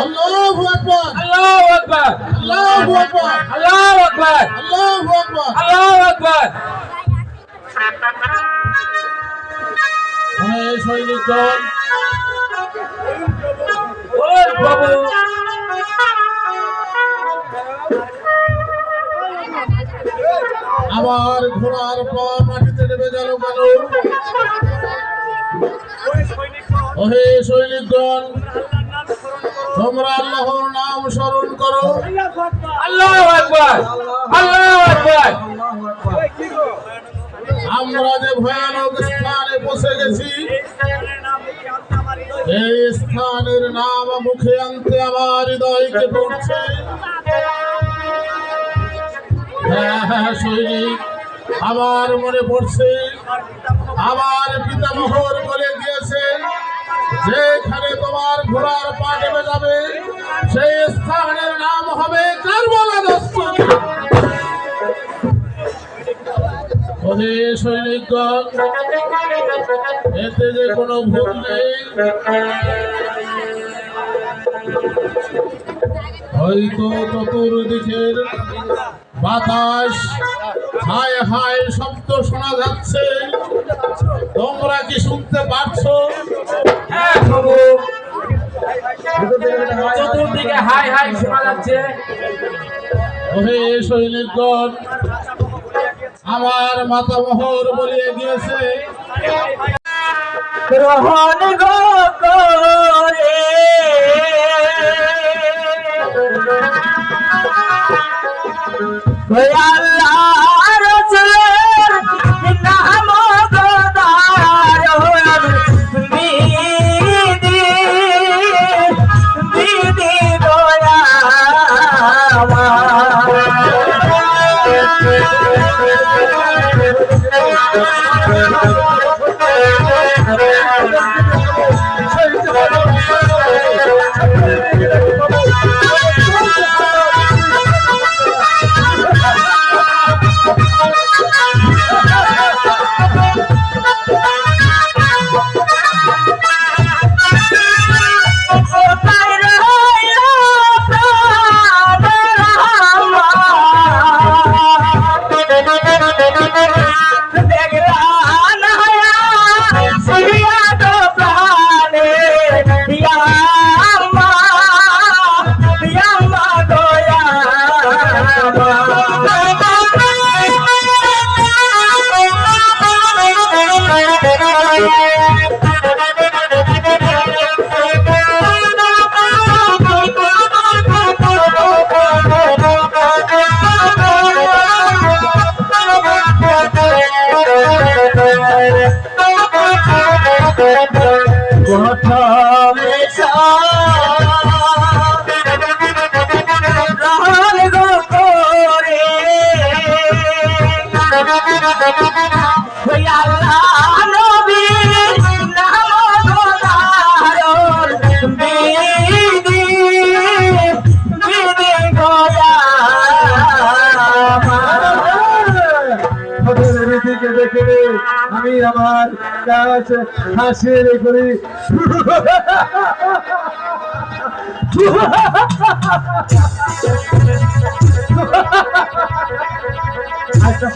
Allahu Akbar, Allahu Akbar, Allahu Akbar, Allahu Akbar, Allahu Akbar, Allahu Akbar। সৈনিকগণ, ওই বাবু আমার ঘোড়ার পা মাটিতে নেমে গেল কেন? ওহে সৈনিকগণ, তোমরা আল্লাহর নাম স্মরণ করো। আল্লাহু আকবার, আল্লাহু আকবার। আমরা যে ভয়ানক স্থানে পৌঁছে গেছি, এই স্থানের নাম মুখে আনতে আমার হৃদয়কে পড়ছে। হ্যাঁ হ্যাঁ সৈনিক, আমার মনে পড়ছে আমার পিতামহর বলে গিয়েছেন, যেখানে তোমার ঘোড়ার পা নেমে যাবে সেই স্থানের নাম হবে কারবালা দস্তর। ওহে সৈনিকগণ, এতে যে কোনো ভুল নেই। হয়তো চতুর্দিকের বাতাস হায় হায় শব্দ শোনা যাচ্ছে, তোমরা কি শুনতে পারছো? হ্যাঁ বাবু, চতুর্দিকে হাই হাই শোনা যাচ্ছে। ওহে সৈনিকগণ, আমার মাতামহর বলিয়ে গিয়েছে, গ্রহণ গো করে আল্লাহ রাসূলের নাম গোদার বিধি বিধি গোয়া আমি আমার কাজ হাসির করি। আচ্ছা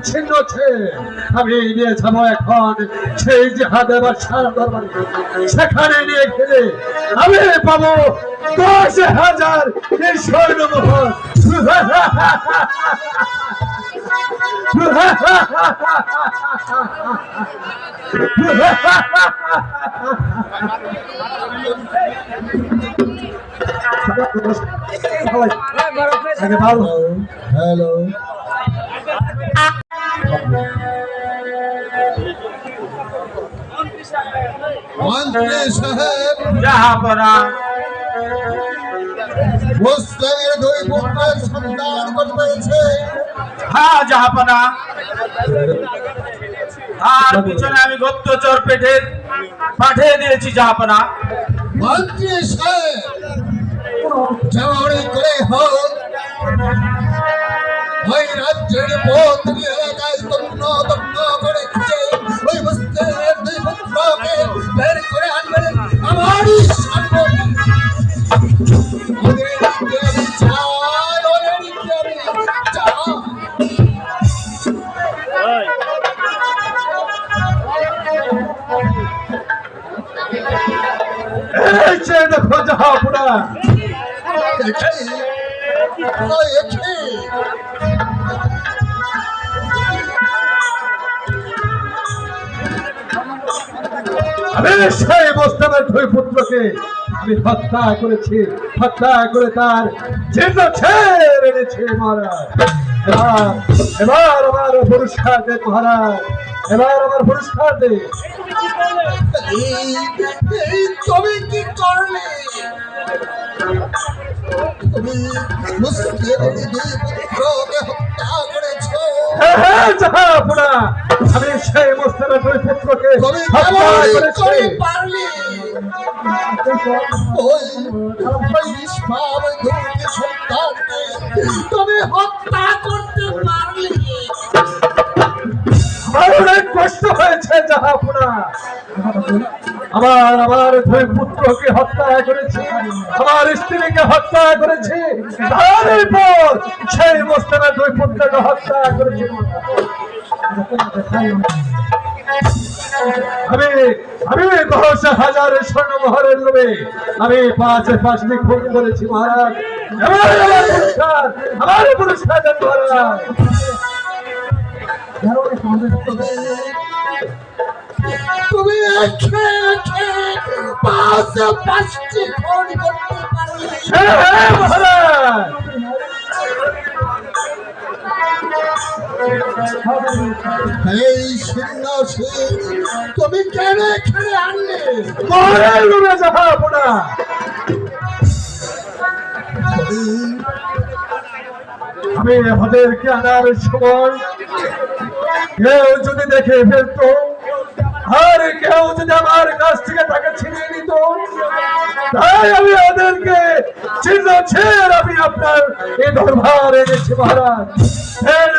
ছিন্ন আমি নিয়ে যাবো এখন সেই জিহাদে বাদশার দরবারে। সেখানে নিয়ে গেলে আমি পাবো 10,000 সৈন্যমোহর। হ্যালো, মন্ত্রী সাহেব, জাহাপনা মুসলিমের দুই পুত্রের সন্তান পেয়েছে। হ্যাঁ জাহাপনা, আর পিছনে আমি গুপ্তচর পাঠিয়ে দিয়েছি জাহাপনা। মন্ত্রী সাহেব, যেমনই করে হোক ওই রাজ্যের পথ নিয়ে এলাকায় তন্ন তন্ন করে খুঁজে ওই মুসলিমের দুই পুত্রকে বের করে আনবেন আমারই সামনে। ওদের দিকে আমি চাই, ওদের দিকে আমি চাই। এই যে দেখো জাহাপনা, দেখি, ওই দেখি। আমি সেই মোস্তামের দুই পুত্রকে আমি হত্যা করেছি, হত্যা করে তার জীর্ণ ছেড়ে এনেছি মহারাজ। এবার আমার পুরস্কার দে মহারাজ, এবার আমার পুরস্কার দে। এই তুমি কি করলে? তুমি মুসলিমের দুই পুত্রকে হত্যা করেছো। হ্যাঁ জাহাপনা, আমি সেই মোস্তামের দুই পুত্রকে তুমি হত্যা কেমন করেছি। করে পারলে? ওই নিষ্পাপ দুটি সন্তানকে তুমি হত্যা করতে পারলে? আমার অনেক কষ্ট হয়েছে জাহাপনা। আমার দুই পুত্রকে হত্যা করেছি, আমার স্ত্রীকে হত্যা করেছি, তারপর সেই মোস্তামের দুই পুত্রকে হত্যা করেছি। আমি 10,000 স্বর্ণমোহরের লোভে আমি 5 খুন করেছি মহারাজ। আমার পুরস্কার দেন মহারাজ। তুমি একে একে পাঁচটি খুন করতে পারলে? হ্যাঁ মহারাজ। এই সন্ন্যাসী তুমি কেন এখানে আনলে? মহারাজ লোভে জাহাপনা। আমি ওদেরকে আনার সময় কেউ যদি দেখে ফেলতো, আর কেউ যদি আমার কাছ থেকে টাকা ছিনিয়ে নিত, তাই আমি ওদেরকে চিহ্ন ছেড়ে আমি আপনার এই দরবার এনেছি মহারাজ।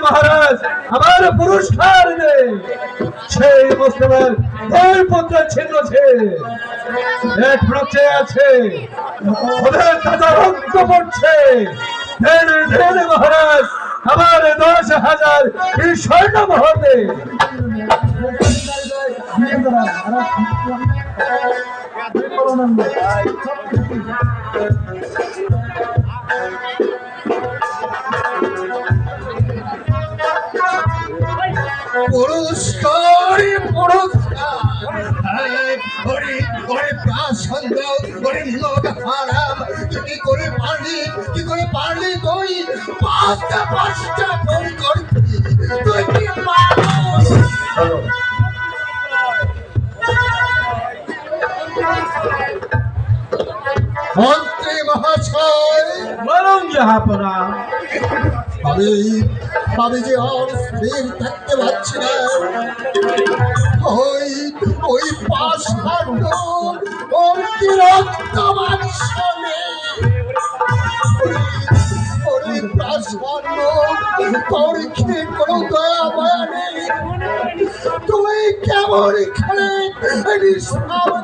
মহারাজ, আমার পুরস্কার নেই। সেই মুসলিমের দুই পুত্রের চিহ্ন এখনো চেয়ে আছে, ওদের তাজা রক্ত পড়ছে। মহারাজ, আমার 10,000 এই স্বর্ণমোহর দে। পুরস্কার প্রাসঙ্গ হারাম। কি করে পারলি তুই পাঁচটা ফোন করবি? তুই কি পাগল? মন্ত্রী মহাশয়, বলুন জাহাপনা। আমি যে আর স্থির থাকতে পারছি না। ওই পাষাণ্ড ওর কি রক্ত মাংস নেই। ওই পাষাণ্ড তোর কি কোনো দয়া মায়া নেই? তুই কেমন এখানে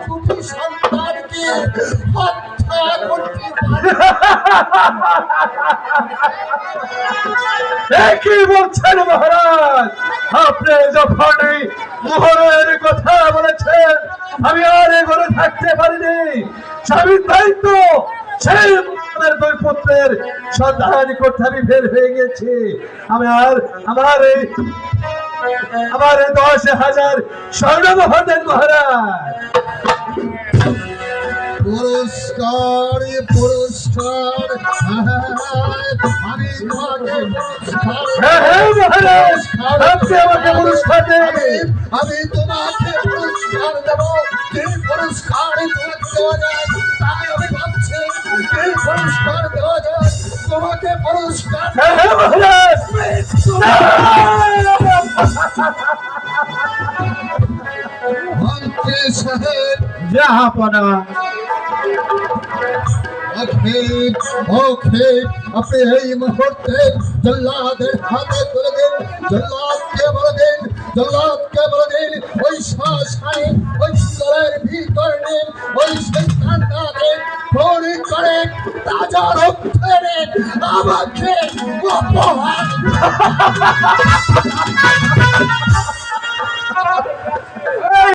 দুটি সন্তানকে হত্যা করতে পারলি? কি বলছেন মহারাজ? আপনি যখন মোহরের কথা বলেছেন, আমি আর এ ঘরে থাকতে পারিনি। স্বামীর দায়িত্ব সেই দুই পুত্রের সন্ধান করতে আমি বের হয়ে গেছি। আমি আর আমার 10,000 স্বর্ণমোহর দেন মহারাজ। পুরস্কার আমি তোমাকে হ্যাঁ মহারাজ, আপনি আমাকে পুরস্কার দেন। আমি তোমাকে পুরস্কার দেব, কি পুরস্কার তোমাকে দেওয়া যায় তাই আমি ভাবছি, কি পুরস্কার দেওয়া যায় তোমাকে পুরস্কার। হ্যাঁ, হ্যাঁ, মহারাজ। মন্ত্রী সাহেব জাহাপনা, আপনি এই মুহূর্তে জল্লাদের হাতে তুলে দিন, জল্লাদকে বলে দিন, জল্লাদকে বলে দিন ওই শ্মশানে ওই ঘরের ভিতর নিন ওই সন্তানটাকে ফোন করে তাজা রক্তের আমাকে উপহার